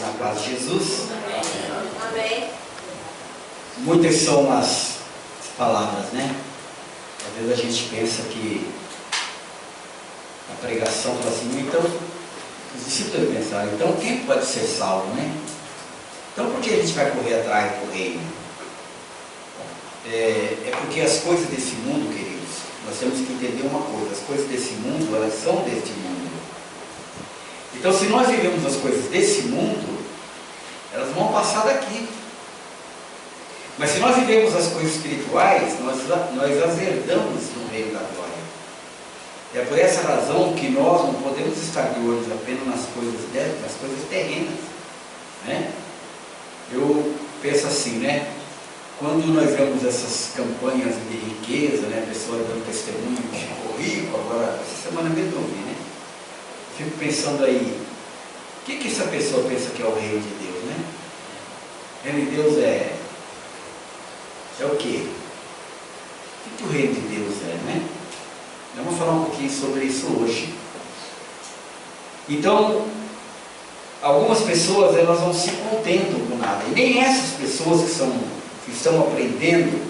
Na paz de Jesus. Amém. Muitas são as palavras, né? Às vezes a gente pensa que a pregação fala assim, então, os discípulos pensaram, então quem pode ser salvo, né? Então por que a gente vai correr atrás do reino? É porque as coisas desse mundo, queridos, nós temos que entender uma coisa, as coisas desse mundo, elas são deste mundo. Então se nós vivemos as coisas desse mundo, elas vão passar daqui. Mas se nós vivemos as coisas espirituais, nós as herdamos no reino da glória. É por essa razão que nós não podemos estar de olhos apenas nas coisas terrenas, né? Eu penso assim, né? Quando nós vemos essas campanhas de riqueza, né? Pessoas dando testemunho, ficou rico, agora, essa semana mesmo eu vi, né? Fico pensando aí, o que essa pessoa pensa que é o reino de Deus, né? O reino de Deus é o quê? O que o reino de Deus é, né? Eu vou falar um pouquinho sobre isso hoje. Então, algumas pessoas, elas não se contentam com nada. E nem essas pessoas que estão aprendendo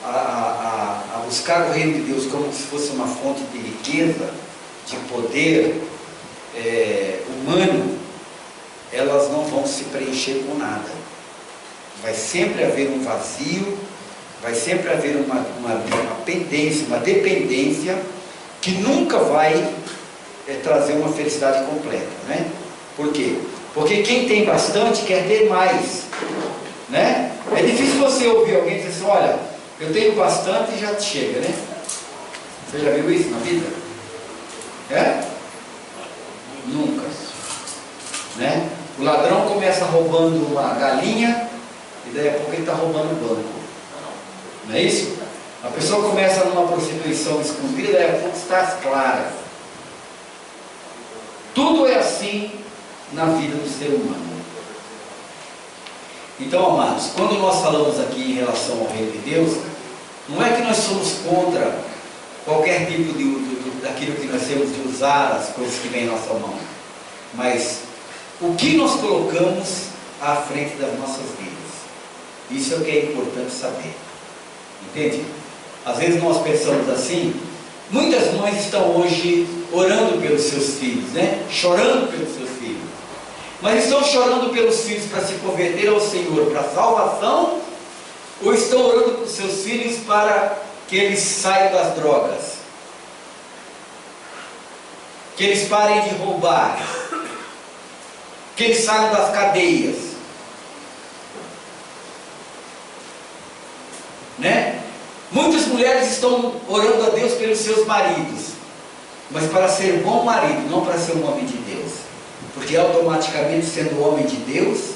a buscar o reino de Deus como se fosse uma fonte de riqueza, de poder humano, elas não vão se preencher com nada. Vai sempre haver um vazio, vai sempre haver uma pendência, uma dependência, que nunca vai trazer uma felicidade completa, né? Por quê? Porque quem tem bastante quer ter mais, né? É difícil você ouvir alguém dizer assim, olha, eu tenho bastante e já chega, né? Você já viu isso na vida? Nunca, né? O ladrão começa roubando uma galinha e daí a pouco ele está roubando o banco, não é isso? A pessoa começa numa prostituição escondida e daí a pouco está às claras. Tudo é assim na vida do ser humano. Então, amados, quando nós falamos aqui em relação ao reino de Deus, não é que nós somos contra qualquer tipo daquilo que nós temos de usar, as coisas que vêm em nossa mão, mas o que nós colocamos à frente das nossas vidas, isso é o que é importante saber, entende? Às vezes nós pensamos assim, muitas mães estão hoje orando pelos seus filhos, né? Chorando pelos seus filhos, mas estão chorando pelos filhos para se converter ao Senhor, para a salvação, ou estão orando pelos seus filhos para que eles saiam das drogas, que eles parem de roubar, que eles saiam das cadeias, né? Muitas mulheres estão orando a Deus pelos seus maridos, mas para ser bom marido, não para ser um homem de Deus, porque automaticamente, sendo homem de Deus,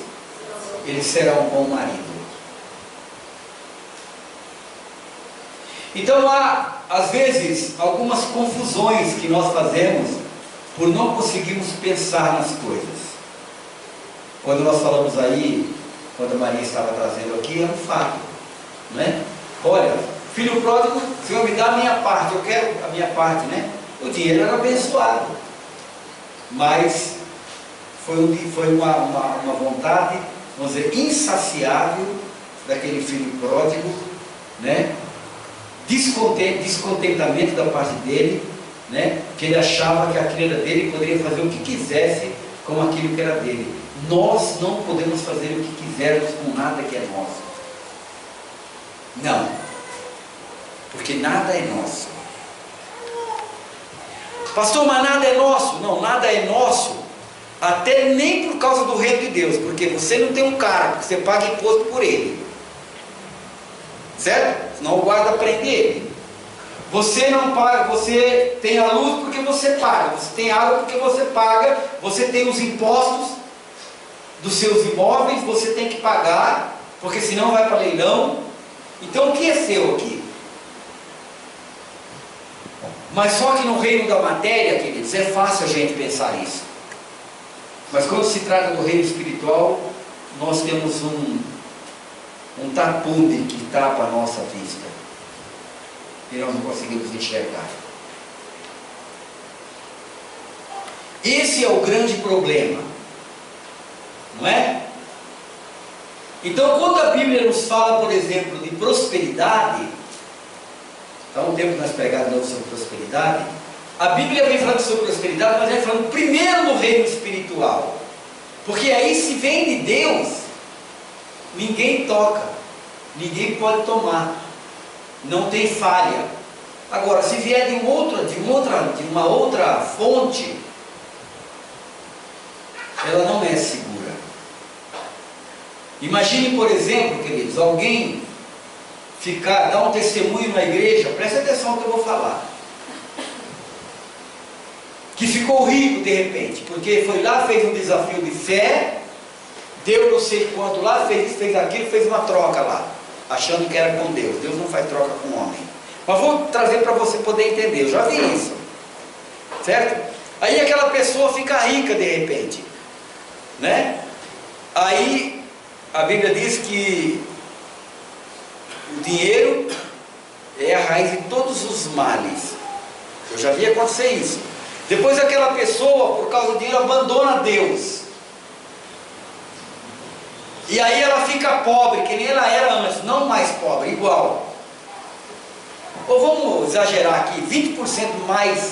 ele será um bom marido. Então há, às vezes, algumas confusões que nós fazemos por não conseguirmos pensar nas coisas. Quando nós falamos aí, quando a Maria estava trazendo aqui, é um fato, não é? Olha, filho pródigo, Senhor, me dá a minha parte, eu quero a minha parte, né? O dinheiro era abençoado, mas foi uma vontade, vamos dizer, insaciável daquele filho pródigo, né? Descontentamento da parte dele, né? Que ele achava que aquilo era dele e poderia fazer o que quisesse com aquilo que era dele. Nós não podemos fazer o que quisermos com nada que é nosso. Não, porque nada é nosso. Pastor, mas nada é nosso. Não, nada é nosso, até nem por causa do reino de Deus, porque você não tem um cargo, você paga imposto por ele, certo? Senão o guarda prende ele. Você não paga, você tem a luz porque você paga, você tem água porque você paga, você tem os impostos dos seus imóveis, você tem que pagar, porque senão vai para leilão. Então o que é seu aqui? Mas só que no reino da matéria, queridos, é fácil a gente pensar isso. Mas quando se trata do reino espiritual, nós temos um tapume que tapa a nossa vista e nós não conseguimos enxergar. Esse é o grande problema. não é? Então, quando a Bíblia nos fala, por exemplo, de prosperidade, há um tempo nós pregamos sobre prosperidade, a Bíblia vem falando sobre prosperidade, mas vem falando primeiro no reino espiritual, porque aí, se vem de Deus, ninguém toca, ninguém pode tomar, não tem falha. Agora, se vier de uma outra fonte, ela não é segura. Imagine, por exemplo, queridos, alguém dar um testemunho na igreja, presta atenção no que eu vou falar, que ficou rico de repente, porque foi lá, fez um desafio de fé, deu não sei quanto lá, fez isso, fez aquilo, fez uma troca lá, achando que era com Deus. Deus não faz troca com o homem. Mas vou trazer para você poder entender, eu já vi isso, certo? Aí aquela pessoa fica rica de repente, né? Aí a Bíblia diz que o dinheiro é a raiz de todos os males. Eu já vi acontecer isso. Depois aquela pessoa, por causa do dinheiro, abandona Deus. E aí ela fica pobre, que nem ela era antes, não mais pobre, igual. Ou vamos exagerar aqui, 20% mais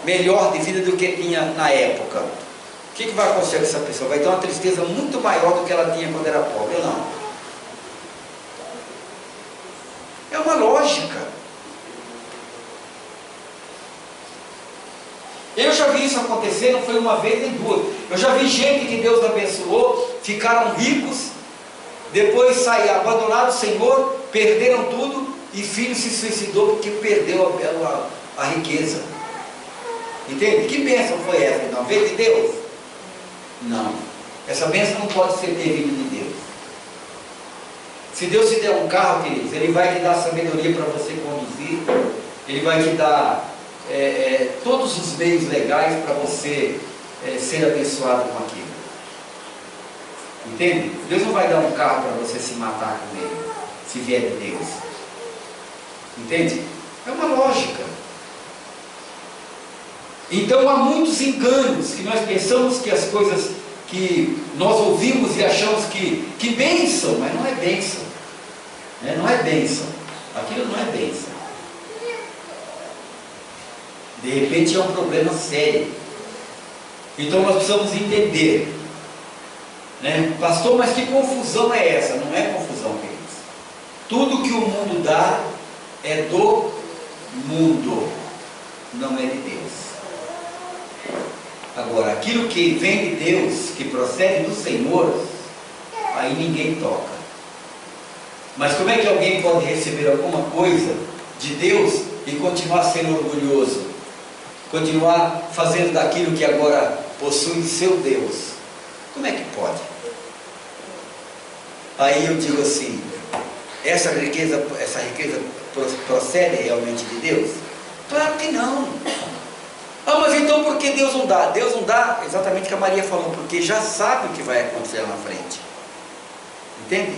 melhor de vida do que tinha na época. O que vai acontecer com essa pessoa? Vai ter uma tristeza muito maior do que ela tinha quando era pobre, ou não? É uma lógica. Eu já vi isso acontecer, não foi uma vez nem duas. Eu já vi gente que Deus abençoou, ficaram ricos, depois saíram, abandonaram o Senhor, perderam tudo, e filho se suicidou porque perdeu a riqueza. Entende? Que bênção foi essa? Então, veio de Deus? Não. Essa bênção não pode ser vindo de Deus. Se Deus te der um carro, queridos, Ele vai te dar sabedoria para você conduzir, Ele vai te dar todos os meios legais para você ser abençoado com aquilo. Entende? Deus não vai dar um carro para você se matar com ele, se vier de Deus. Entende? É uma lógica. Então há muitos enganos que nós pensamos que as coisas que nós ouvimos e achamos que bênção, mas não é bênção. Não é bênção. Aquilo não é bênção. De repente é um problema sério. Então nós precisamos entender, pastor, mas que confusão é essa? Não é confusão, queridos. Tudo que o mundo dá é do mundo, não é de Deus. Agora, aquilo que vem de Deus, que procede do Senhor, aí ninguém toca. Mas como é que alguém pode receber alguma coisa de Deus e continuar sendo orgulhoso? Continuar fazendo daquilo que agora possui seu Deus? Como é que pode? Aí eu digo assim, essa riqueza procede realmente de Deus? Claro que não. Ah, mas então por que Deus não dá? Deus não dá exatamente o que a Maria falou, porque já sabe o que vai acontecer lá na frente. Entende?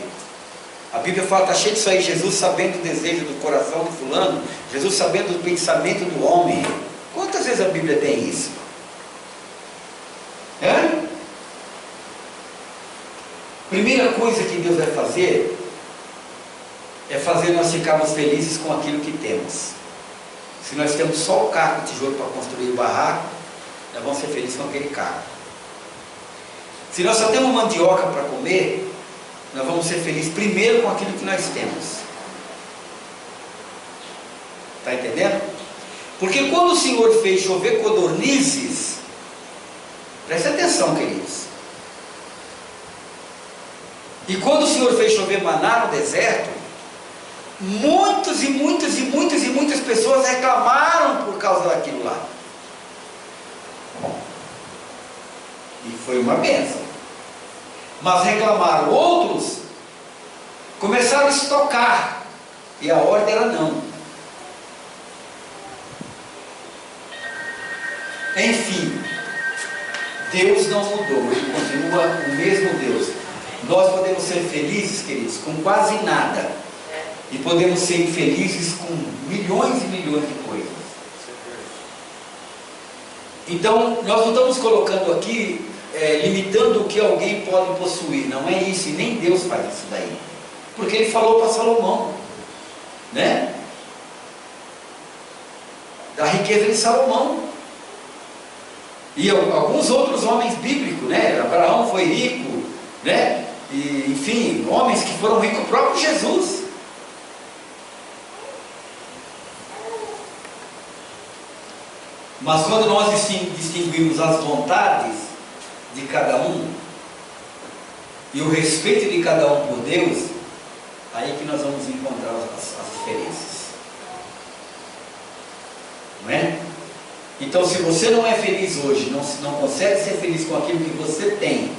A Bíblia fala, está cheio disso aí, Jesus sabendo o desejo do coração de fulano, Jesus sabendo o pensamento do homem. Quantas vezes a Bíblia tem isso? Primeira coisa que Deus vai fazer é fazer nós ficarmos felizes com aquilo que temos. Se nós temos só o carro, o tijolo para construir o barraco, nós vamos ser felizes com aquele carro. Se nós só temos mandioca para comer, nós vamos ser felizes primeiro com aquilo que nós temos. Está entendendo? Porque quando o Senhor fez chover codornizes, preste atenção, queridos. E quando o Senhor fez chover maná no deserto, muitas pessoas reclamaram por causa daquilo lá. E foi uma bênção. Mas reclamaram outros, começaram a estocar, e a ordem era não. Enfim, Deus não mudou, Ele continua o mesmo Deus. Nós podemos ser felizes, queridos, com quase nada, e podemos ser infelizes com milhões e milhões de coisas. Então, nós não estamos colocando aqui limitando o que alguém pode possuir. Não é isso, e nem Deus faz isso daí. Porque Ele falou para Salomão, né? Da riqueza de Salomão. E alguns outros homens bíblicos, né? Abraão foi rico, né? E, enfim, homens que foram ricos, o próprio Jesus. Mas quando nós distinguimos as vontades de cada um e o respeito de cada um por Deus, aí que nós vamos encontrar as diferenças. Não é? Então, se você não é feliz hoje, não consegue ser feliz com aquilo que você tem,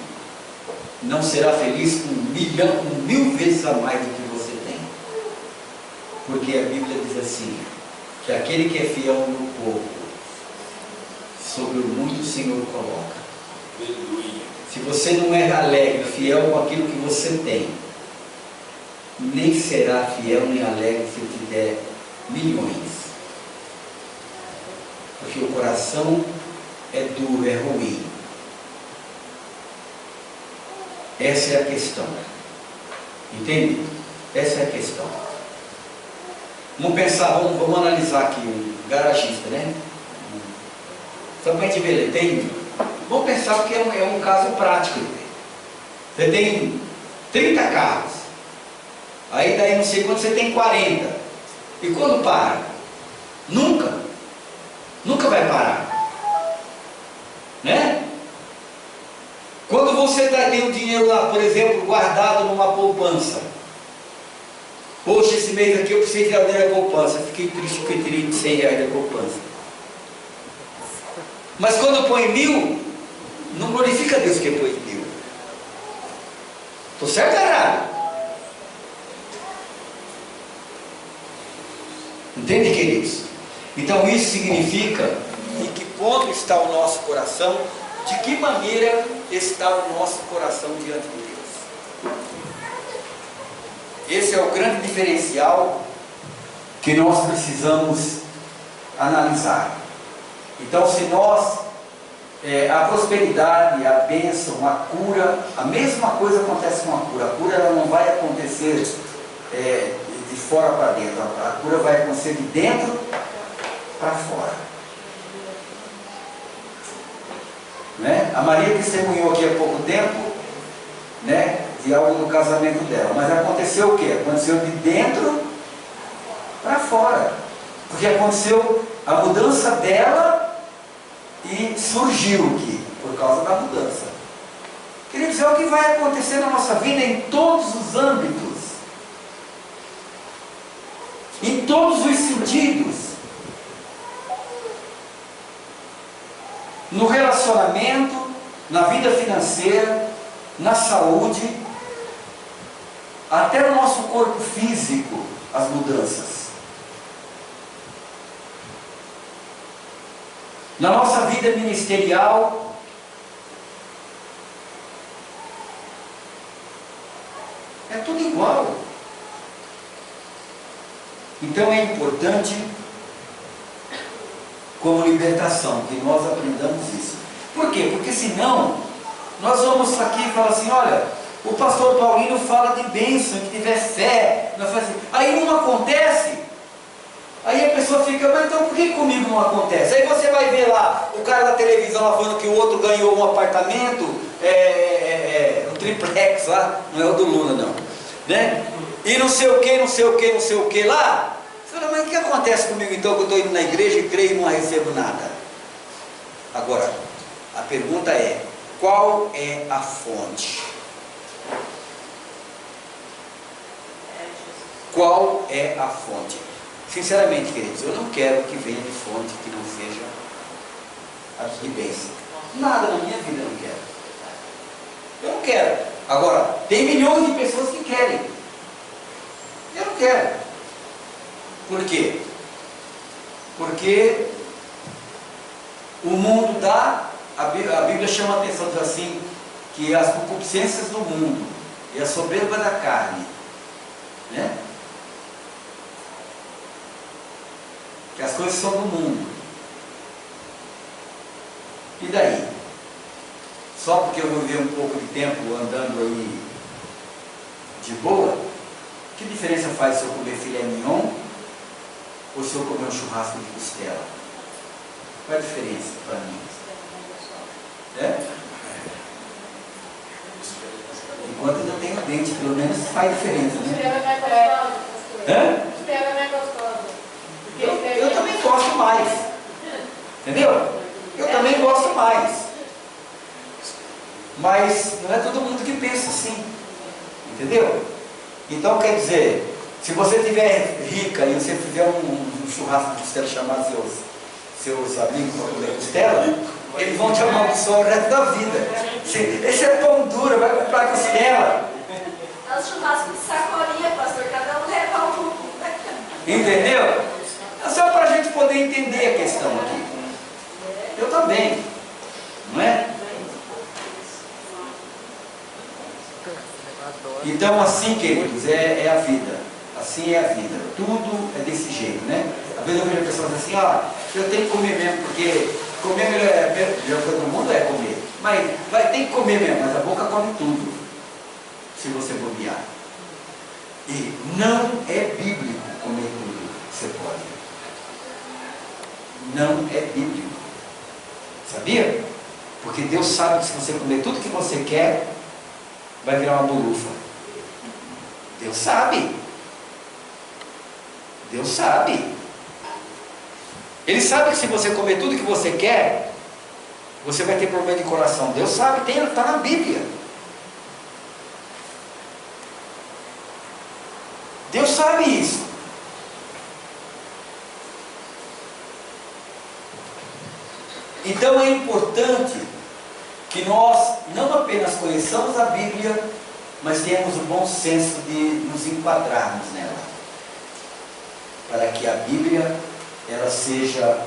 não será feliz com 1000 vezes a mais do que você tem. Porque a Bíblia diz assim, que aquele que é fiel no pouco, sobre o muito o Senhor coloca. Aleluia. Se você não é alegre, fiel com aquilo que você tem, nem será fiel nem alegre se eu te der milhões. Porque o coração é duro, é ruim. Essa é a questão. Entende? Essa é a questão. Vamos pensar, vamos analisar aqui um garagista, né? Só para a gente ver, vamos pensar porque é um caso prático. Você tem 30 carros. Aí daí não sei quando você tem 40. E quando para? Nunca. Nunca vai parar. Né? Quando você tem o dinheiro lá, por exemplo, guardado numa poupança. Poxa, esse mês aqui eu precisei tirar o dinheiro da poupança. Fiquei triste porque eu tirei R$100 da poupança. Mas quando põe 1000, não glorifica Deus que põe 1000. Estou certo ou errado? Entende, queridos? Então isso significa em que ponto está o nosso coração, de que maneira está o nosso coração diante de Deus. Esse é o grande diferencial que nós precisamos analisar. Então, se nós, a prosperidade, a bênção, a cura, a mesma coisa acontece com a cura. A cura ela não vai acontecer de fora para dentro, a cura vai acontecer de dentro para fora. Né? A Maria testemunhou aqui há pouco tempo, né, de algo no casamento dela, mas aconteceu o quê? Aconteceu de dentro para fora, porque aconteceu a mudança dela e surgiu o que? Por causa da mudança. Queridos, é o que vai acontecer na nossa vida em todos os âmbitos, em todos os sentidos. No relacionamento, na vida financeira, na saúde, até no nosso corpo físico, as mudanças. Na nossa vida ministerial, é tudo igual. Então é importante, como libertação, que nós aprendamos isso. Por quê? Porque senão, nós vamos aqui e falar assim, olha, o pastor Paulino fala de bênção, que tiver fé, assim, aí não acontece, aí a pessoa fica, mas então por que comigo não acontece? Aí você vai ver lá, o cara da televisão lá falando que o outro ganhou um apartamento, um triplex lá, não é o do Lula não, né? E não sei o que, não sei o que, não sei o que lá. Você fala, mas o que acontece comigo então que eu estou indo na igreja e creio e não recebo nada? Agora, a pergunta é, qual é a fonte? Qual é a fonte? Sinceramente, queridos, eu não quero que venha de fonte que não seja a de bênção. Nada na minha vida eu não quero. Eu não quero. Agora, tem milhões de pessoas que querem. Eu não quero. Por quê? Porque o mundo dá, a Bíblia chama a atenção, diz assim, que as concupiscências do mundo e a soberba da carne, né? Que as coisas são do mundo. E daí? só porque eu vou viver um pouco de tempo andando aí de boa, que diferença faz se eu comer filé mignon ou se eu comer um churrasco de costela? Qual é a diferença para mim? Enquanto ainda tenho dente, pelo menos faz diferença, né? Costela não é gostosa. Eu também gosto mais. Entendeu? Eu também gosto mais. Mas não é todo mundo que pensa assim. Entendeu? Então quer dizer, se você estiver rica e você fizer um churrasco de costela, chamar seus amigos para comer costela, eles vão te amaldiçoar o resto da vida. Esse é pão duro, vai comprar costela. É o churrasco de sacolinha, pastor, cada um leva um. Entendeu? É só para a gente poder entender a questão aqui. Eu também, não é? Então assim, queridos, é a vida. Assim é a vida. Tudo é desse jeito, né? Às vezes eu vejo a pessoa dizer assim, eu tenho que comer mesmo, porque comer a melhor coisa do mundo é comer. Mas tem que comer mesmo, mas a boca come tudo, se você bobear. E não é bíblico comer tudo que você pode. Não é bíblico. Sabia? Porque Deus sabe que se você comer tudo que você quer, vai virar uma bolufa. Deus sabe. Deus sabe. Ele sabe que se você comer tudo que você quer, você vai ter problema de coração. Deus sabe, está na Bíblia. Deus sabe isso. Então é importante que nós não apenas conheçamos a Bíblia, mas tenhamos o bom senso de nos enquadrarmos nela, para que a Bíblia ela seja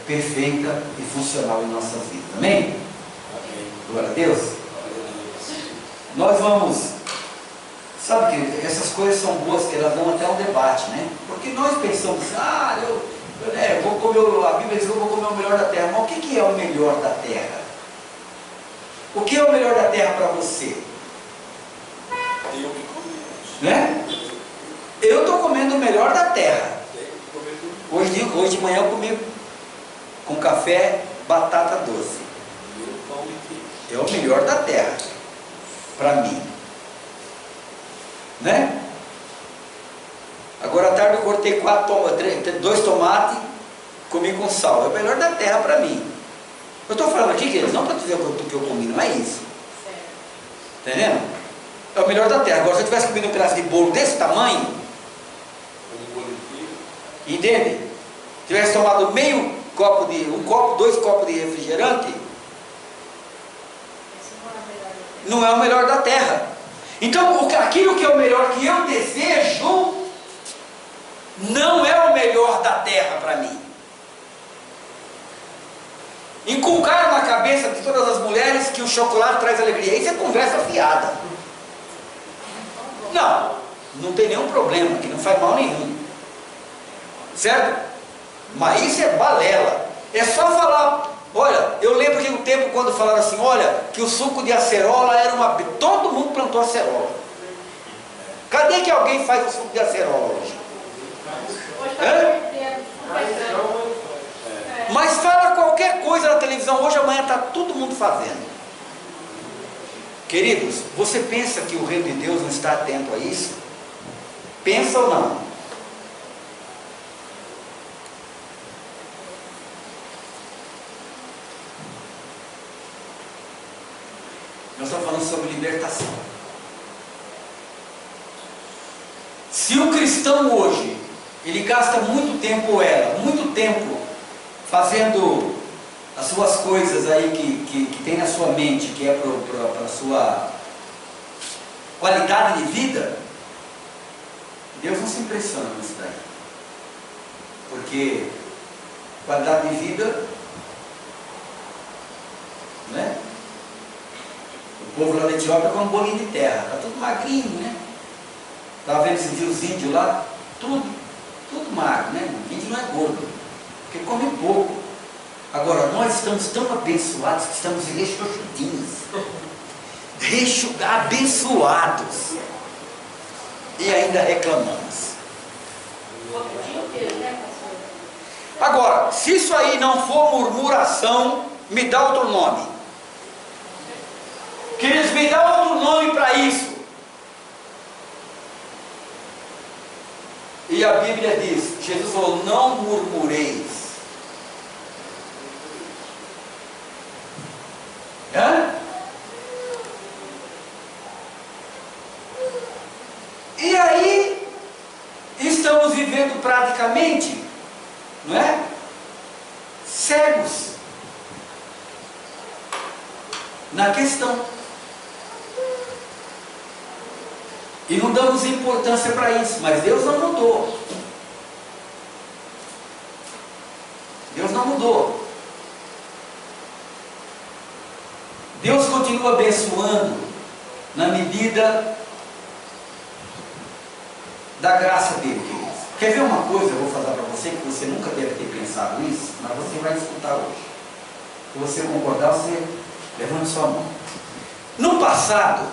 perfeita e funcional em nossas vidas. Amém? Amém. Glória a Deus. Nós vamos, sabe que essas coisas são boas, que elas dão até um debate, né? Porque nós pensamos, eu vou comer, a Bíblia diz que eu vou comer o melhor da terra. Mas o que é o melhor da terra? O que é o melhor da terra para você? Tem o que comer. Né? Eu estou comendo o melhor da terra. Hoje de manhã eu comi com café batata doce. É o melhor da terra para mim, né? Agora à tarde eu cortei 2 tomates, comi com sal. É o melhor da terra para mim. Eu estou falando aqui, queridos, não para dizer o que eu comi, não é isso. Entendendo? É o melhor da terra. Agora se eu tivesse comido um pedaço de bolo desse tamanho, entende? Tivesse tomado meio copo de, 2 copos de refrigerante, não é o melhor da terra. Então aquilo que é o melhor que eu desejo, não é o melhor da terra para mim. Inculcaram na cabeça de todas as mulheres que o chocolate traz alegria. Isso é conversa fiada. Não tem nenhum problema, que não faz mal nenhum. Certo? Mas isso é balela. É só falar. Olha, eu lembro que no tempo quando falaram assim, olha, que o suco de acerola era uma... Todo mundo plantou acerola. Cadê que alguém faz o suco de acerola hoje? Mas fala qualquer coisa na televisão, hoje amanhã está todo mundo fazendo. Queridos, você pensa que o reino de Deus não está atento a isso? Pensa ou não? Nós estamos falando sobre libertação. Se o cristão hoje, ele gasta muito tempo, muito tempo fazendo as suas coisas aí que tem na sua mente, que é para a sua qualidade de vida, Deus não se impressiona com isso daí. Porque qualidade de vida, né? O povo lá da Etiópia come um bolinho de terra, está tudo magrinho, né? Estava vendo esses dias os índios lá, tudo magro, né? O índio não é gordo, porque come pouco. Agora, nós estamos tão abençoados que estamos rechonchudinhos. Abençoados. E ainda reclamamos. Agora, se isso aí não for murmuração, me dá outro nome. Queridos, me dá outro nome para isso. E a Bíblia diz, Jesus falou, não murmureis. E aí, estamos vivendo praticamente, não é? Cegos na questão. E não damos importância para isso, mas Deus não mudou. Deus não mudou. Deus continua abençoando na medida da graça dele, queridos. Quer ver uma coisa? Eu vou falar para você que você nunca deve ter pensado nisso, mas você vai escutar hoje. Se você concordar, você levante sua mão. No passado,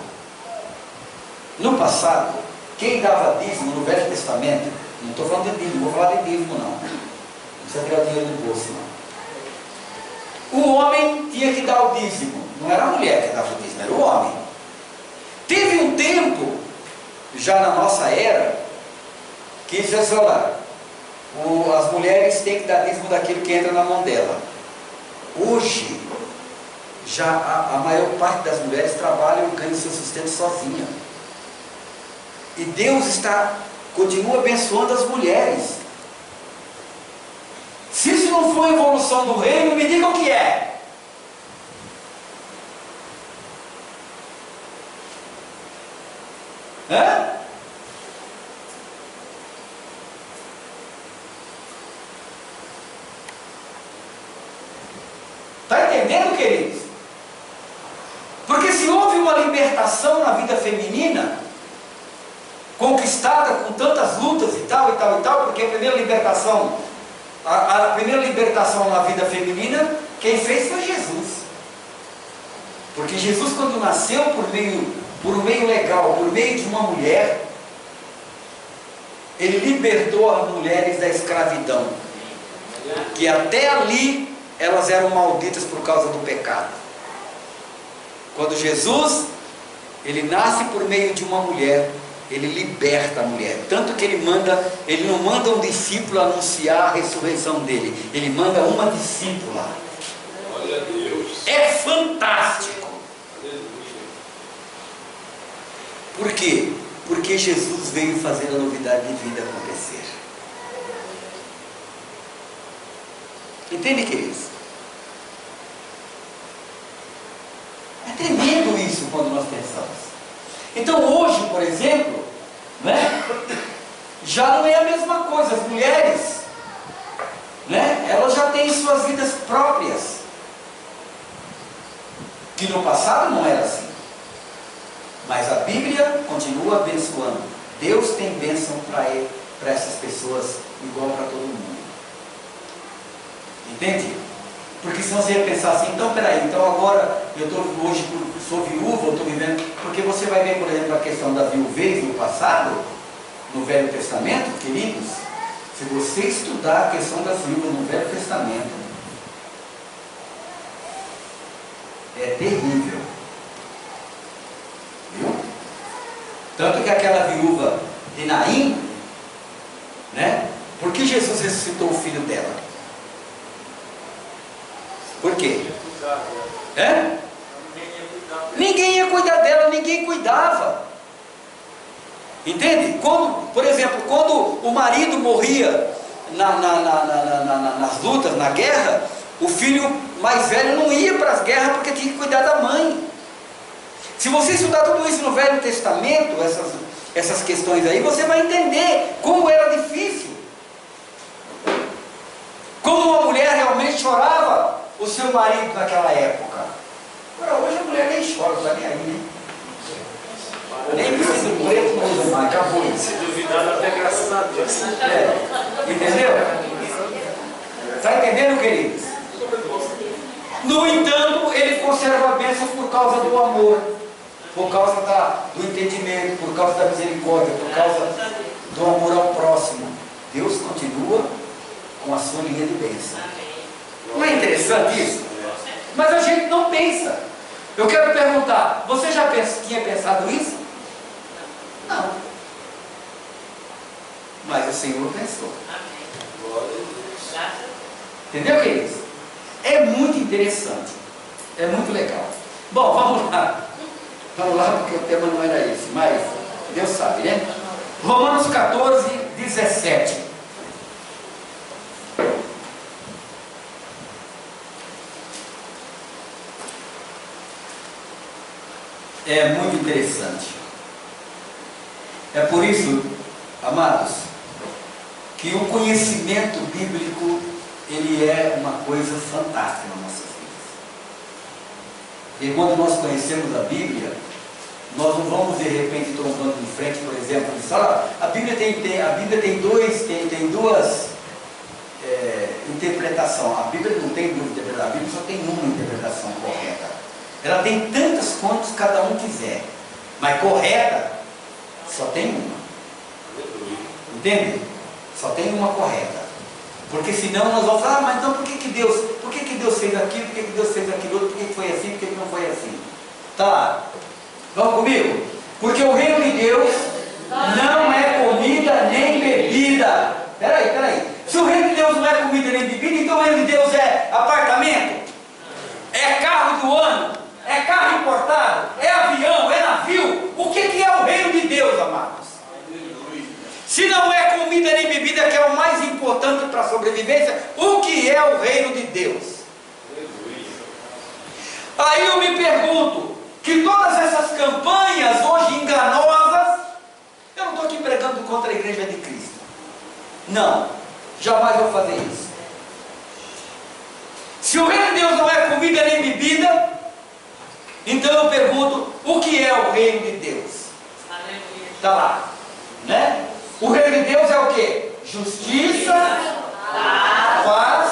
quem dava dízimo no Velho Testamento, não estou falando de dízimo, não vou falar de dízimo não. Não precisa tirar o dinheiro do bolso não. O homem tinha que dar o dízimo. Não era a mulher que dava o dízimo, era o homem. Teve um tempo, já na nossa era, que diz assim, olha, as mulheres têm que dar dízimo daquilo que entra na mão dela. Hoje, já a maior parte das mulheres trabalham e ganham seu sustento sozinha. E Deus continua abençoando as mulheres. Se isso não for a evolução do reino, me diga o que é. Está entendendo, queridos? Porque se houve uma libertação na vida feminina, conquistada com tantas lutas e tal, porque a primeira libertação na vida feminina, quem fez foi Jesus. Porque Jesus, quando nasceu por um meio legal, por meio de uma mulher, ele libertou as mulheres da escravidão, que até ali elas eram malditas por causa do pecado. Quando Jesus, ele nasce por meio de uma mulher, ele liberta a mulher, tanto que ele não manda um discípulo anunciar a ressurreição dele, ele manda uma discípula. Glória a Deus. É fantástico. Por quê? Porque Jesus veio fazer a novidade de vida acontecer. Entende, queridos? É tremendo isso quando nós pensamos. Então hoje, por exemplo, né, já não é a mesma coisa. As mulheres, né, elas já têm suas vidas próprias, que no passado não era assim. Mas a Bíblia continua abençoando. Deus tem bênção para essas pessoas igual para todo mundo. Entende? Porque senão você ia pensar assim, então peraí, então agora hoje sou viúva, eu estou vivendo. Porque você vai ver, por exemplo, a questão da viuvez no passado, no Velho Testamento, queridos. Se você estudar a questão das viúvas no Velho Testamento, é terrível. Viu? Tanto que aquela viúva de Naim, né? Por que Jesus ressuscitou o filho dela? Por quê? Ninguém ia cuidar dela, ninguém cuidava. Entende? Por exemplo, quando o marido morria nas lutas, na guerra, o filho mais velho não ia para as guerras porque tinha que cuidar da mãe. Se você estudar tudo isso no Velho Testamento, essas questões aí, você vai entender como era difícil. Como uma mulher realmente chorava o seu marido naquela época. Agora, hoje a mulher nem chora, não está nem aí, né? Nem precisa do preto, não usa mais, acabou isso. Se duvidar, até graças a Deus. Entendeu? Está entendendo, queridos? No entanto, ele conserva a bênção por causa do amor, por causa do entendimento, por causa da misericórdia, por causa do amor ao próximo. Deus continua com a sua linha de bênção. Não é interessante isso? Mas a gente não pensa. Eu quero perguntar, você já tinha pensado isso? Não. Mas o Senhor pensou. Entendeu, queridos? É muito interessante. É muito legal. Bom, vamos lá. Vamos lá, porque o tema não era esse, mas Deus sabe, né? Romanos 14, 17. É muito interessante. É por isso, amados, que o conhecimento bíblico, ele é uma coisa fantástica nas nossas vidas. E quando nós conhecemos a Bíblia, nós não vamos de repente trombando em frente, por exemplo, e falar, a Bíblia tem duas interpretações. A Bíblia não tem duas interpretações, a Bíblia só tem uma interpretação correta. Ela tem tantas quantas cada um quiser, mas correta só tem uma. Entende? Só tem uma correta. Porque senão nós vamos falar, mas então por que Deus fez aquilo, por que Deus fez aquilo outro, por que foi assim, por que não foi assim? Tá lá. Vamos comigo? Porque o reino de Deus não é comida nem bebida. Peraí. Se o reino de Deus não é comida nem bebida, então o reino de Deus é apartamento? É carro do ano? É carro importado? É avião? É navio? O que é o reino de Deus, amados? Se não é comida nem bebida, que é o mais importante para a sobrevivência, o que é o reino de Deus? Aí eu me pergunto, que todas essas campanhas hoje enganosas, eu não estou aqui pregando contra a igreja de Cristo. Não, jamais vou fazer isso. Se o reino de Deus não é comida nem bebida, então eu pergunto, o que é o reino de Deus? Está lá, né? O reino de Deus é o quê? Justiça, paz,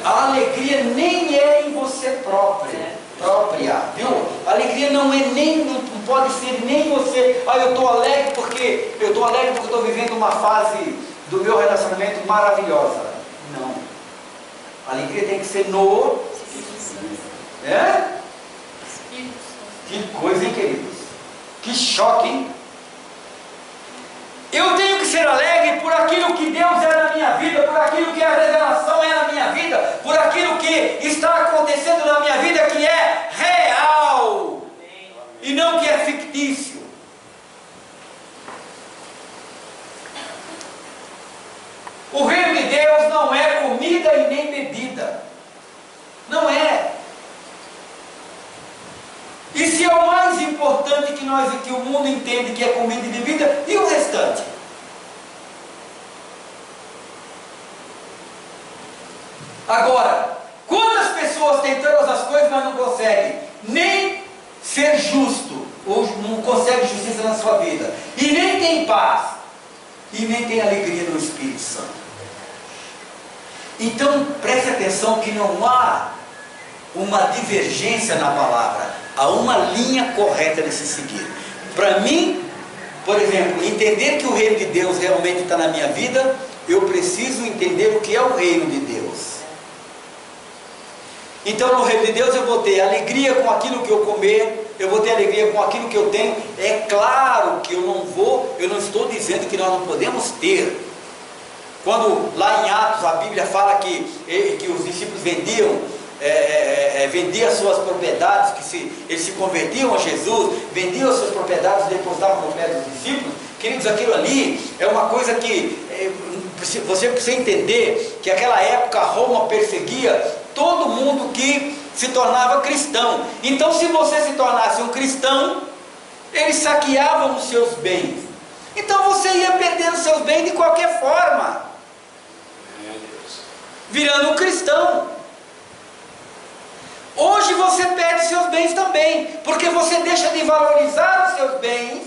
a alegria nem é em você própria, viu? A alegria não pode ser nem você. Eu estou alegre porque estou vivendo uma fase do meu relacionamento maravilhosa. Não. A alegria tem que ser no. Que coisa, hein, queridos? Que choque, hein? Eu tenho que ser alegre por aquilo que Deus é na minha vida, por aquilo que a revelação é na minha vida, por aquilo que está acontecendo na minha vida que é real e não que é fictício. O reino de Deus não é comida e nem bebida. Não é. E se é o mais importante que o mundo entende que é comida e bebida, e o restante? Agora, quantas pessoas têm todas as coisas, mas não conseguem nem ser justo, ou não conseguem justiça na sua vida, e nem tem paz, e nem tem alegria no Espírito Santo? Então, preste atenção que não há uma divergência na palavra. Há uma linha correta de se seguir. Para mim, por exemplo, entender que o reino de Deus realmente está na minha vida, eu preciso entender o que é o reino de Deus. Então, no reino de Deus eu vou ter alegria com aquilo que eu comer, eu vou ter alegria com aquilo que eu tenho. É claro que eu não estou dizendo que nós não podemos ter. Quando lá em Atos a Bíblia fala que os discípulos vendiam as suas propriedades, eles se convertiam a Jesus, vendiam as suas propriedades e depositavam no pé dos discípulos. Queridos, aquilo ali é uma coisa que você precisa entender que naquela época Roma perseguia todo mundo que se tornava cristão. Então, se você se tornasse um cristão, eles saqueavam os seus bens. Então você ia perder os seus bens de qualquer forma, virando um cristão. Hoje você perde seus bens também, porque você deixa de valorizar os seus bens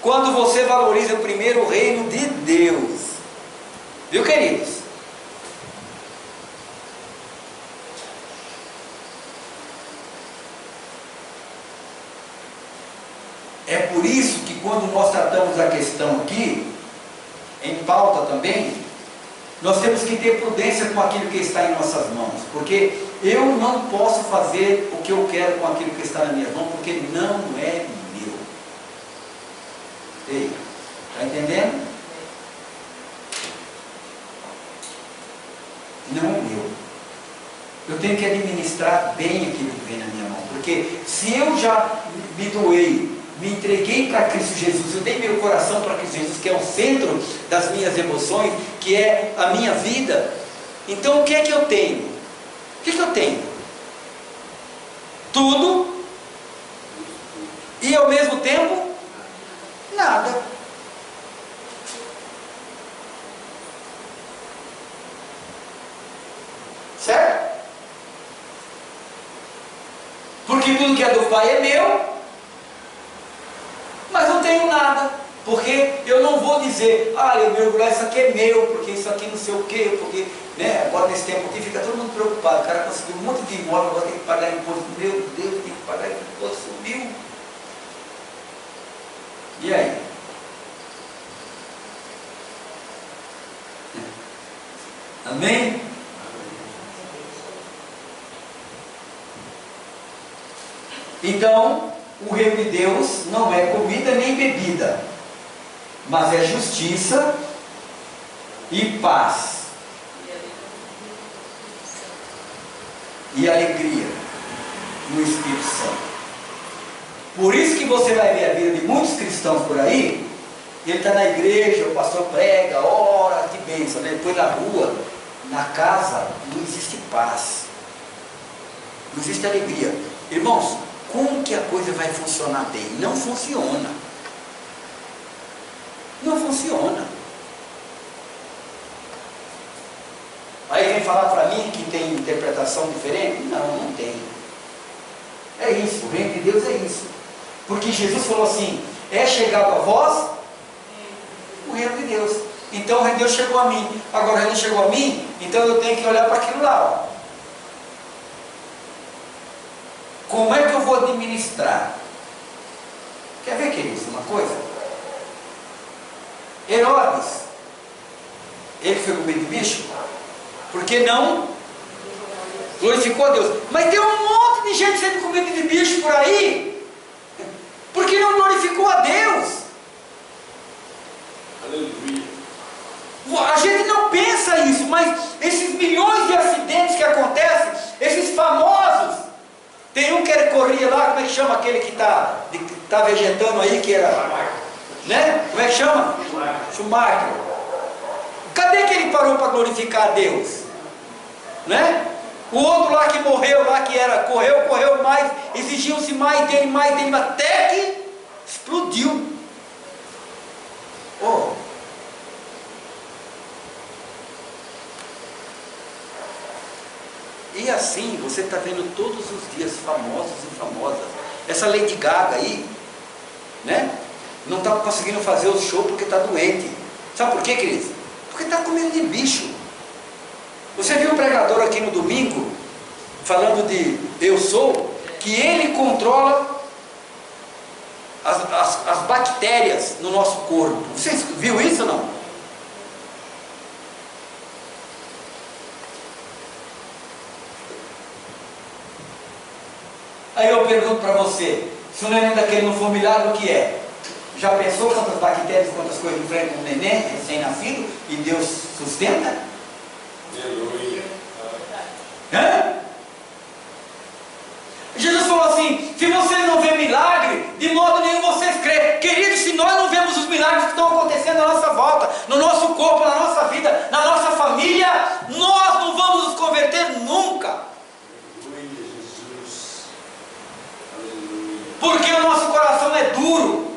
quando você valoriza primeiro o reino de Deus. Viu, queridos? É por isso que quando nós tratamos a questão aqui, em pauta também, nós temos que ter prudência com aquilo que está em nossas mãos, porque eu não posso fazer o que eu quero com aquilo que está na minha mão, porque não é meu. Ei, está entendendo? Não é meu. Eu tenho que administrar bem aquilo que vem na minha mão, porque se eu já me doei, me entreguei para Cristo Jesus, eu dei meu coração para Cristo Jesus, que é o centro das minhas emoções, que é a minha vida, então o que é que eu tenho? O que é que eu tenho? Tudo, e ao mesmo tempo, nada. Certo? Porque tudo que é do Pai é meu, mas não tenho nada, porque eu não vou dizer, eu me orgulho, isso aqui é meu, porque isso aqui não sei o quê, porque, né, agora nesse tempo aqui fica todo mundo preocupado, o cara conseguiu um monte de imóvel, agora tem que pagar imposto, meu Deus, tem que pagar imposto, subiu. E aí? Amém? Então, o reino de Deus não é comida nem bebida, mas é justiça e paz e alegria no Espírito Santo. Por isso que você vai ver a vida de muitos cristãos por aí, ele está na igreja, o pastor prega, ora, que bênção, né? Depois na rua, na casa, não existe paz, não existe alegria. Irmãos, como que a coisa vai funcionar bem? Não funciona. Não funciona. Aí vem falar para mim que tem interpretação diferente? Não, não tem. É isso, o reino de Deus é isso. Porque Jesus falou assim, é chegado a vós o reino de Deus. Então o reino de Deus chegou a mim. Agora o reino chegou a mim, então eu tenho que olhar para aquilo lá, ó. Como é que eu vou administrar? Quer ver, queridos, uma coisa? Herodes, ele foi comer de bicho, porque não glorificou a Deus. Mas tem um monte de gente sendo comida de bicho por aí, porque não glorificou a Deus. Aleluia. A gente não pensa isso, mas esses milhões de acidentes que acontecem, esses famosos, tem um que ele corria lá, como é que chama aquele que está vegetando aí, que era, né? Como é que chama? Schumacher. Cadê que ele parou para glorificar a Deus? Né? O outro lá que morreu, lá que era, correu mais, exigiam-se mais dele, até que explodiu. Oh. E assim, você está vendo todos os dias famosos e famosas. Essa Lady Gaga aí, né? Não está conseguindo fazer o show porque está doente. Sabe por quê, queridos? Porque está comendo de bicho. Você viu um pregador aqui no domingo, falando de eu sou, que ele controla as bactérias no nosso corpo. Você viu isso ou não? Aí eu pergunto para você, se o neném daquele não for milagre, o que é? Já pensou quantas bactérias, quantas coisas enfrentam um neném recém-nascido e Deus sustenta? Aleluia. Hã? Jesus falou assim, se vocês não vêem milagre, de modo nenhum vocês creem. Queridos, se nós não vemos os milagres que estão acontecendo à nossa volta, no nosso corpo, na nossa vida, na nossa família, nós não vamos nos converter nunca. Porque o nosso coração é duro.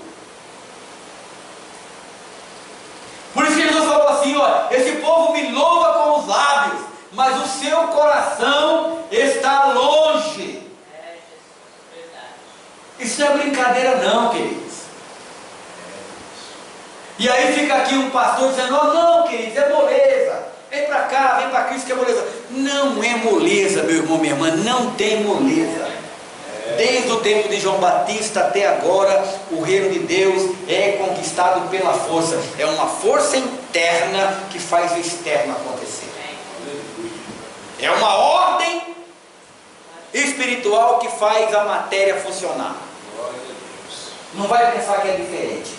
Por isso que Jesus falou assim, ó, esse povo me louva com os lábios, mas o seu coração está longe. Isso não é brincadeira não, queridos. E aí fica aqui um pastor dizendo, oh, não, queridos, é moleza. Vem para cá, vem para Cristo que é moleza. Não é moleza, meu irmão, minha irmã, não tem moleza. Desde o tempo de João Batista até agora, o reino de Deus é conquistado pela força. É uma força interna que faz o externo acontecer. É uma ordem espiritual que faz a matéria funcionar. Não vai pensar que é diferente.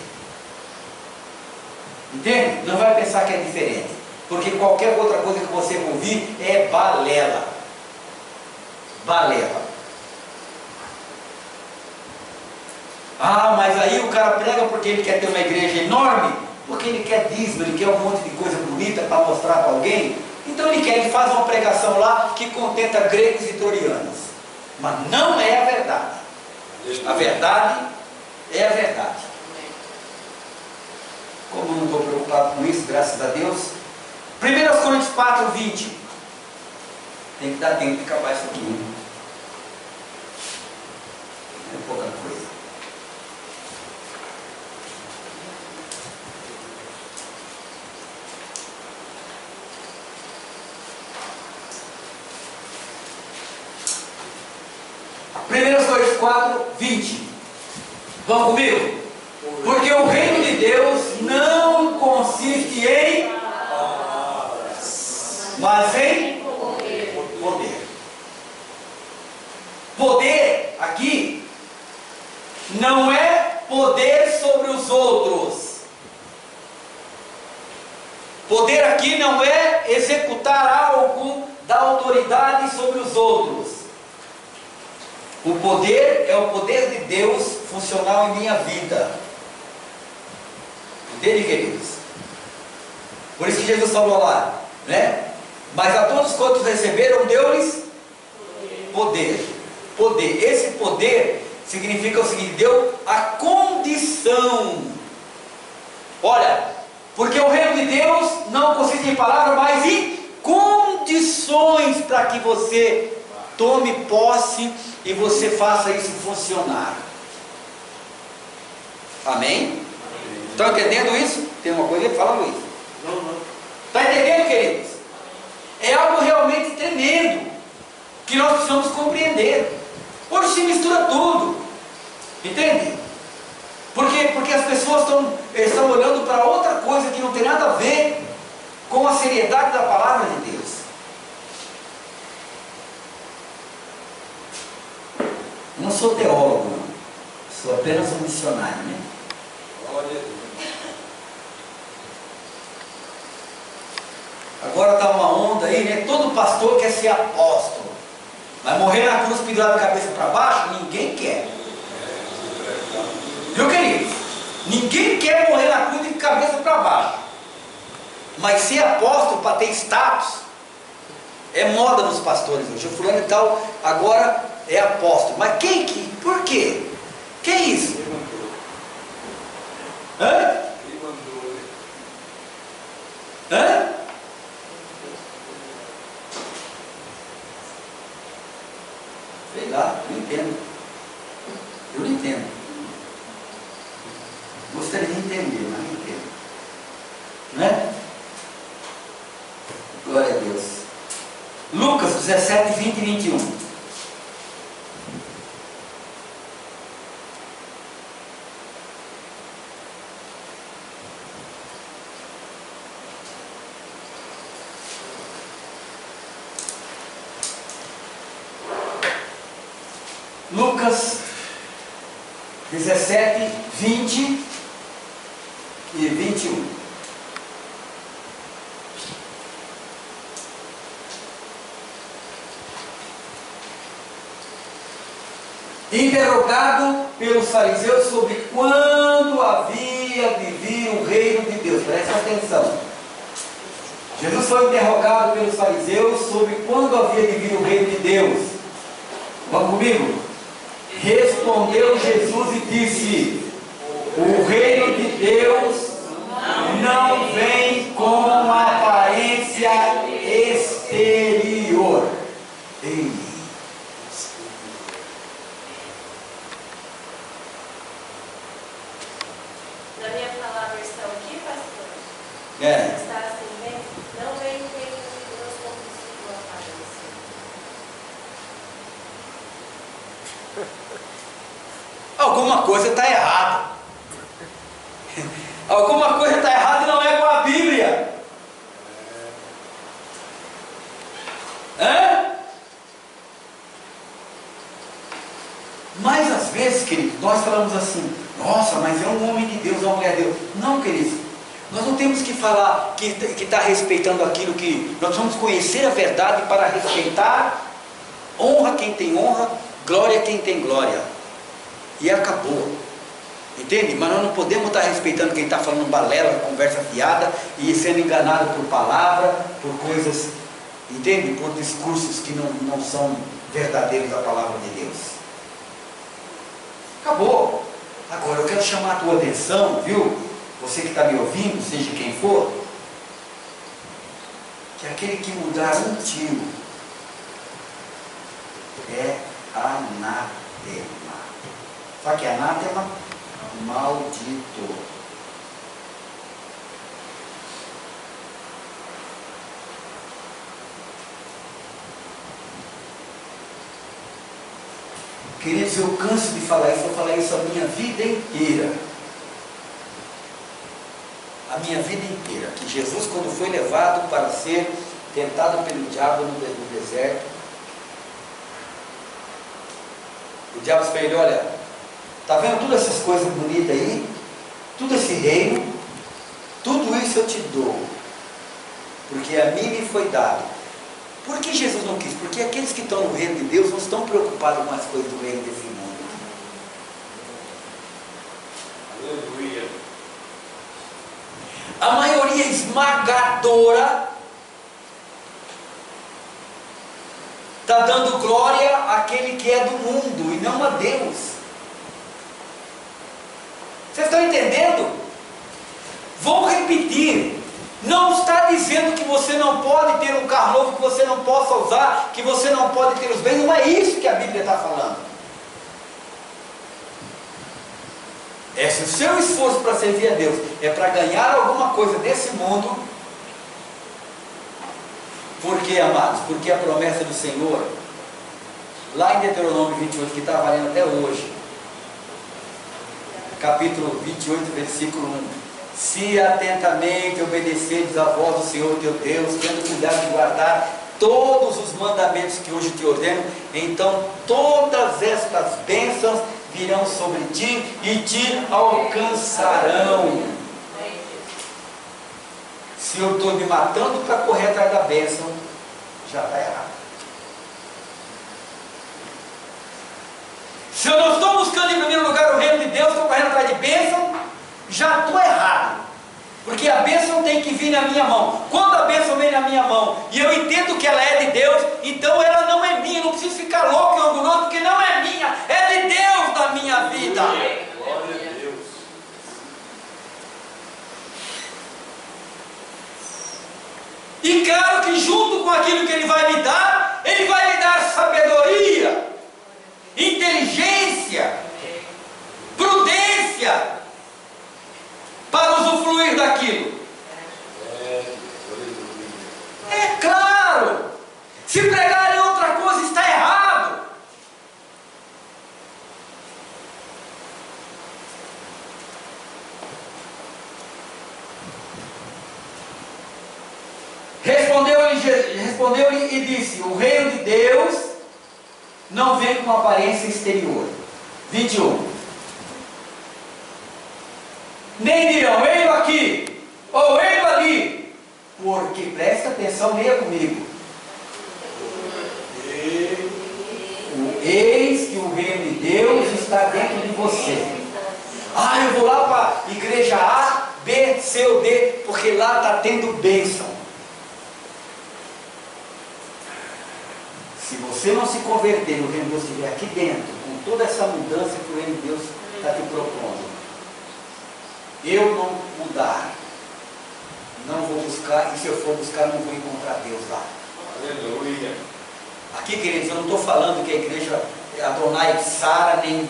Entende? Não vai pensar que é diferente. Porque qualquer outra coisa que você ouvir é balela. Balela. Ah, mas aí o cara prega porque ele quer ter uma igreja enorme, porque ele quer dízimo, ele quer um monte de coisa bonita para mostrar para alguém. Então ele faz uma pregação lá que contenta gregos e troianos. Mas não é a verdade. A verdade é a verdade. Como eu não estou preocupado com isso, graças a Deus. 1 Coríntios 4, 20. Tem que dar tempo de acabar isso aqui. Hein? É pouca coisa. Primeiras Coríntios 4, 20. Vamos comigo? Porque o reino de Deus não consiste em palavras, mas em poder. Poder aqui não é poder sobre os outros. Poder aqui não é executar algo da autoridade sobre os outros. O poder é o poder de Deus funcional em minha vida. Entende, queridos? Por isso que Jesus falou lá, né? Mas a todos quantos receberam, deu-lhes poder. Poder. Esse poder significa o seguinte: deu a condição. Olha, porque o reino de Deus não consiste em palavras, mas em condições para que você tome posse e você faça isso funcionar. Amém? Estão entendendo isso? Tem uma coisa que fala, Luiz? Não. Está entendendo, queridos? É algo realmente tremendo que nós precisamos compreender. Hoje se mistura tudo. Entende? Porque as pessoas estão olhando para outra coisa que não tem nada a ver com a seriedade da palavra de Deus. Não sou teólogo, não. Sou apenas um missionário, né? Agora está uma onda aí, né? Todo pastor quer ser apóstolo. Mas morrer na cruz pendurado de cabeça para baixo, ninguém quer. Viu, queridos? Ninguém quer morrer na cruz de cabeça para baixo. Mas ser apóstolo para ter status é moda nos pastores hoje. O fulano e tal agora é apóstolo. Mas por quê? Que é isso? Hã? Hã? Sei lá, eu não entendo. Eu não entendo. Gostaria de entender, mas não entendo. Né? Glória a Deus. Lucas 17, 20 e 21. Lucas 17, 20 e 21. Interrogado pelos fariseus sobre quando havia de vir o reino de Deus. Presta atenção. Jesus foi interrogado pelos fariseus sobre quando havia de vir o reino de Deus. Vamos comigo? Respondeu Jesus e disse: o reino de Deus não vem com aparência exterior. Ei. Na minha palavra estão aqui, pastor? É. Está assim, bem? Não vem o reino de Deus como sua aparência. alguma coisa está errada. Alguma coisa está errada e não é com a Bíblia. Mas às vezes, queridos, nós falamos assim: nossa, mas é um homem de Deus, é uma mulher de Deus. Não, queridos, nós não temos que falar que está respeitando aquilo que... Nós vamos conhecer a verdade para respeitar. Honra quem tem honra, glória quem tem glória. E acabou. Entende? Mas nós não podemos estar respeitando quem está falando balela, conversa fiada, e sendo enganado por palavra, por coisas, entende? Por discursos que não são verdadeiros da palavra de Deus. Acabou. Agora eu quero chamar a tua atenção, viu? Você que está me ouvindo, seja quem for, que aquele que mudar um tio é anátema. Sabe o que é anátema? Maldito. Queridos, eu canso de falar isso, eu falei isso a minha vida inteira. A minha vida inteira. Que Jesus, quando foi levado para ser tentado pelo diabo no deserto, o diabo disse para ele: olha, está vendo todas essas coisas bonitas aí? Tudo esse reino, tudo isso eu te dou, porque a mim me foi dado. Por que Jesus não quis? Porque aqueles que estão no reino de Deus não estão preocupados com as coisas do reino desse mundo. Aleluia. A maioria esmagadora está dando glória àquele que é do mundo e não a Deus. Vocês estão entendendo? Vou repetir. Não está dizendo que você não pode ter um carro novo, que você não possa usar, que você não pode ter os bens. Não é isso que a Bíblia está falando. É se o seu esforço para servir a Deus é para ganhar alguma coisa desse mundo. Por quê, amados? Porque a promessa do Senhor, lá em Deuteronômio 28, que está valendo até hoje, capítulo 28, versículo 1: se atentamente obedeceres a voz do Senhor teu Deus, tendo cuidado de guardar todos os mandamentos que hoje te ordeno, então todas estas bênçãos virão sobre ti e te alcançarão. Se eu estou me matando para correr atrás da bênção, já está errado. Se eu não estou buscando em primeiro lugar o reino de Deus, estou correndo atrás de bênção, já estou errado. Porque a bênção tem que vir na minha mão. Quando a bênção vem na minha mão e eu entendo que ela é de Deus, então ela não é minha. Eu não preciso ficar louco e orgulhoso, porque não é minha, é de Deus na minha vida. Glória a Deus. E claro que junto com aquilo que Ele vai me dar sabedoria, inteligência, prudência para usufruir daquilo. É claro. Se pregar em outra coisa está errado. Respondeu-lhe e disse: o reino de Deus não vem com aparência exterior. 21. Nem dirão, ei aqui, ou ei ali, porque presta atenção, leia comigo. Eis que o reino de Deus está dentro de você. Ah, eu vou lá para a igreja A, B, C ou D, porque lá está tendo bênção. Se você não se converter, o reino de Deus estiver aqui dentro, com toda essa mudança que o reino de Deus está te propondo, eu não mudar, não vou buscar, e se eu for buscar, não vou encontrar Deus lá. Aleluia. Aqui, queridos, eu não estou falando que a igreja Adonai Sara, nem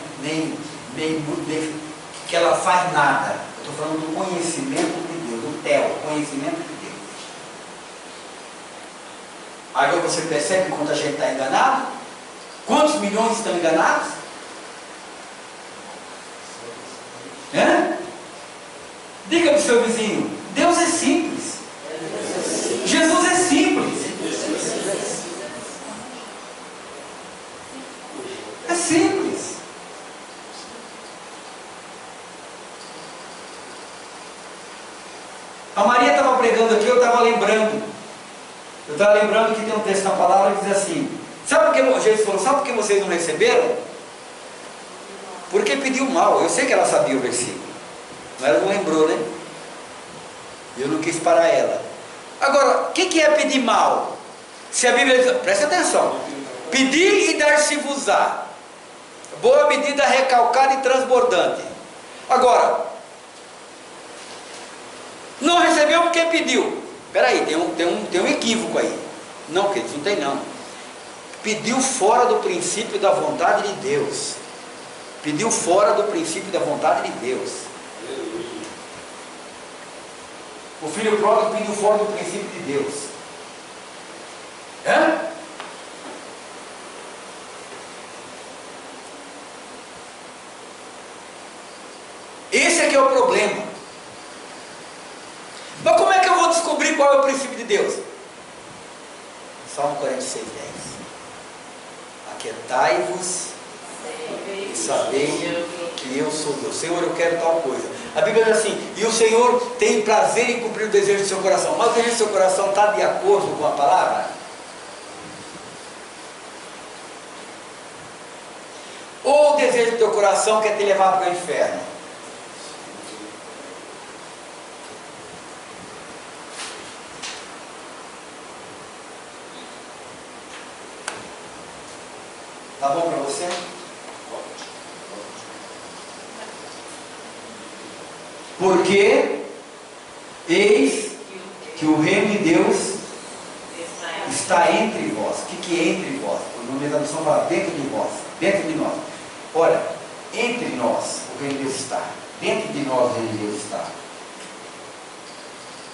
que ela faz nada. Eu estou falando do conhecimento de Deus, do Theo, conhecimento de Deus. Agora você percebe quanta gente está enganado? Quantos milhões estão enganados? Diga para o seu vizinho, Deus é simples. Jesus é simples. É simples. A Maria estava pregando aqui, eu estava lembrando. Eu estava lembrando que tem um texto na palavra que diz assim: sabe por que Jesus falou, sabe por que vocês não receberam? Porque pediu mal. Eu sei que ela sabia o versículo, mas ela não lembrou, né? Eu não quis parar ela. Agora, o que é pedir mal? Se a Bíblia diz, presta atenção: pedir e dar-se-vos-á, boa medida, recalcada e transbordante. Agora, não recebeu porque pediu. Espera aí, tem um equívoco aí. Não, queridos, não tem não. Pediu fora do princípio da vontade de Deus. Pediu fora do princípio da vontade de Deus. O filho pródigo pediu fora do princípio de Deus. Esse é que é o problema. Mas como é que eu vou descobrir qual é o princípio de Deus? Salmo 46:10. Aquietai-vos e sabei que eu sou Deus. Senhor, eu quero tal coisa. A Bíblia diz assim: e o Senhor tem prazer em cumprir o desejo do seu coração. Mas o desejo do seu coração está de acordo com a palavra? Ou o desejo do teu coração quer te levar para o inferno? Tá bom para você? Porque eis que o reino de Deus está entre vós. O que é entre vós? O nome da tradução fala dentro de vós, dentro de nós. Olha, entre nós o reino de Deus está. Dentro de nós o reino de Deus está.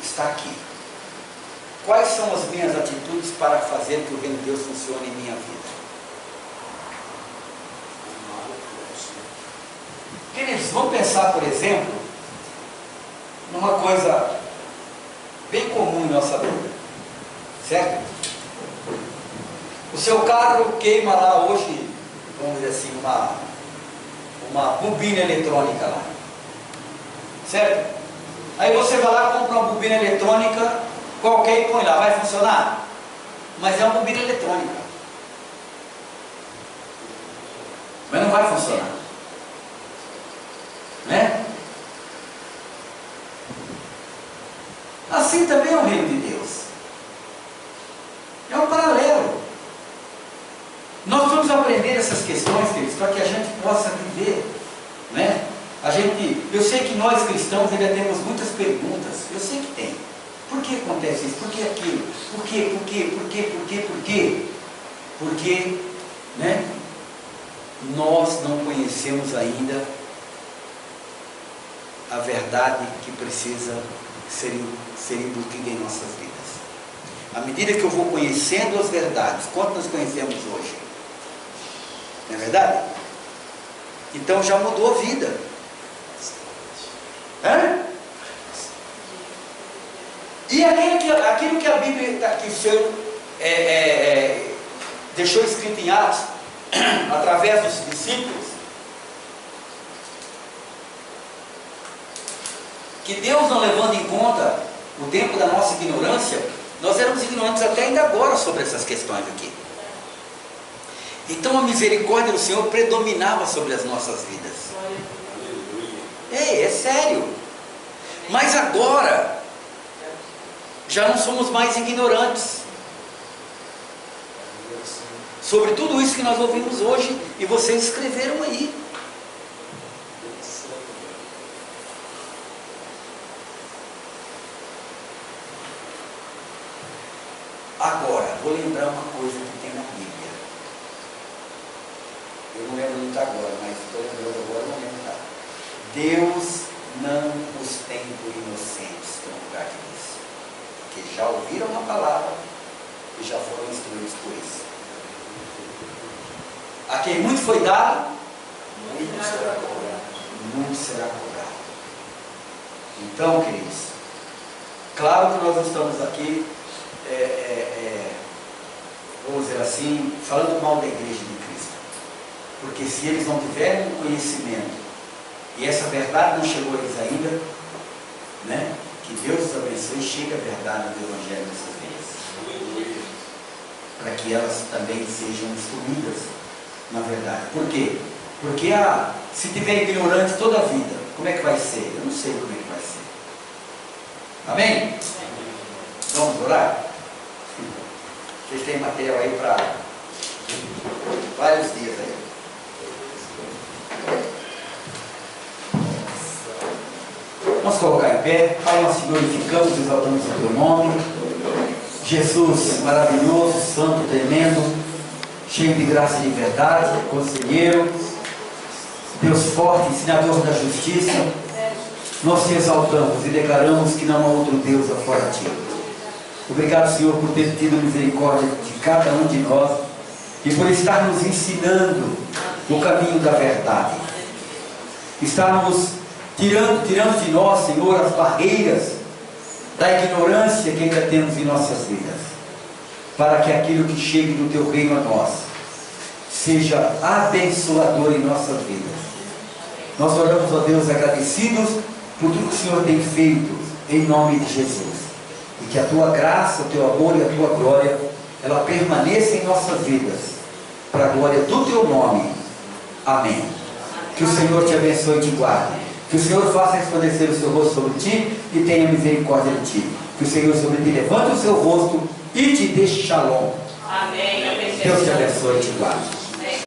Está aqui. Quais são as minhas atitudes para fazer que o reino de Deus funcione em minha vida? Queridos, vamos pensar, por exemplo, numa coisa bem comum em nossa vida, certo? O seu carro queima lá hoje, vamos dizer assim, uma bobina eletrônica lá, certo? Aí você vai lá, compra uma bobina eletrônica qualquer e põe lá, vai funcionar? Mas é uma bobina eletrônica, mas não vai funcionar, né? Assim também é o reino de Deus. É um paralelo. Nós vamos aprender essas questões, queridos, para que a gente possa viver, né? Eu sei que nós cristãos ainda temos muitas perguntas. Eu sei que tem. Por que acontece isso? Por que aquilo? Por quê? Por quê? Por quê? Por quê? Por quê? Porque, né? Nós não conhecemos ainda a verdade que precisa ser embutida em nossas vidas. À medida que eu vou conhecendo as verdades, quanto nós conhecemos hoje? Não é verdade? Então já mudou a vida. E aquilo que a Bíblia, que o Senhor deixou escrito em Atos, através dos discípulos, que Deus, não levando em conta o tempo da nossa ignorância, nós éramos ignorantes até ainda agora sobre essas questões aqui. Então a misericórdia do Senhor predominava sobre as nossas vidas. É sério. Mas agora já não somos mais ignorantes sobre tudo isso que nós ouvimos hoje e vocês escreveram aí. Agora, vou lembrar uma coisa que tem na Bíblia. Eu não lembro muito agora, mas estou lembrando agora, não lembro nada. Deus não os tem por inocentes, que é um lugar que diz. Que já ouviram a palavra e já foram instruídos por isso. A quem muito foi dado, muito será cobrado. Muito será cobrado. Então, queridos, claro que nós estamos aqui, vamos dizer assim, falando mal da igreja de Cristo. Porque se eles não tiverem o conhecimento e essa verdade não chegou a eles ainda, né? Que Deus os abençoe e chegue a verdade do Evangelho nessas vidas. Para que elas também sejam instruídas na verdade. Por quê? Porque se tiver ignorante toda a vida, como é que vai ser? Eu não sei como é que vai ser. Amém? Vamos orar? Vocês têm material aí para vários dias aí. Vamos colocar em pé. Pai, nós te glorificamos, exaltamos o teu nome. Jesus, maravilhoso, santo, tremendo, cheio de graça e de verdade, conselheiro, Deus forte, ensinador da justiça, nós te exaltamos e declaramos que não há outro Deus afora de ti. Obrigado, Senhor, por ter tido misericórdia de cada um de nós e por estar nos ensinando o caminho da verdade. Estarmos tirando de nós, Senhor, as barreiras da ignorância que ainda temos em nossas vidas, para que aquilo que chegue do teu reino a nós seja abençoador em nossas vidas. Nós oramos, ó Deus, agradecidos por tudo que o Senhor tem feito, em nome de Jesus. E que a tua graça, o teu amor e a tua glória, ela permaneça em nossas vidas, para a glória do teu nome. Amém. Que o Senhor te abençoe e te guarde. Que o Senhor faça resplandecer o seu rosto sobre ti e tenha misericórdia de ti. Que o Senhor sobre ti levante o seu rosto e te dê shalom. Amém. Deus te abençoe e te guarde.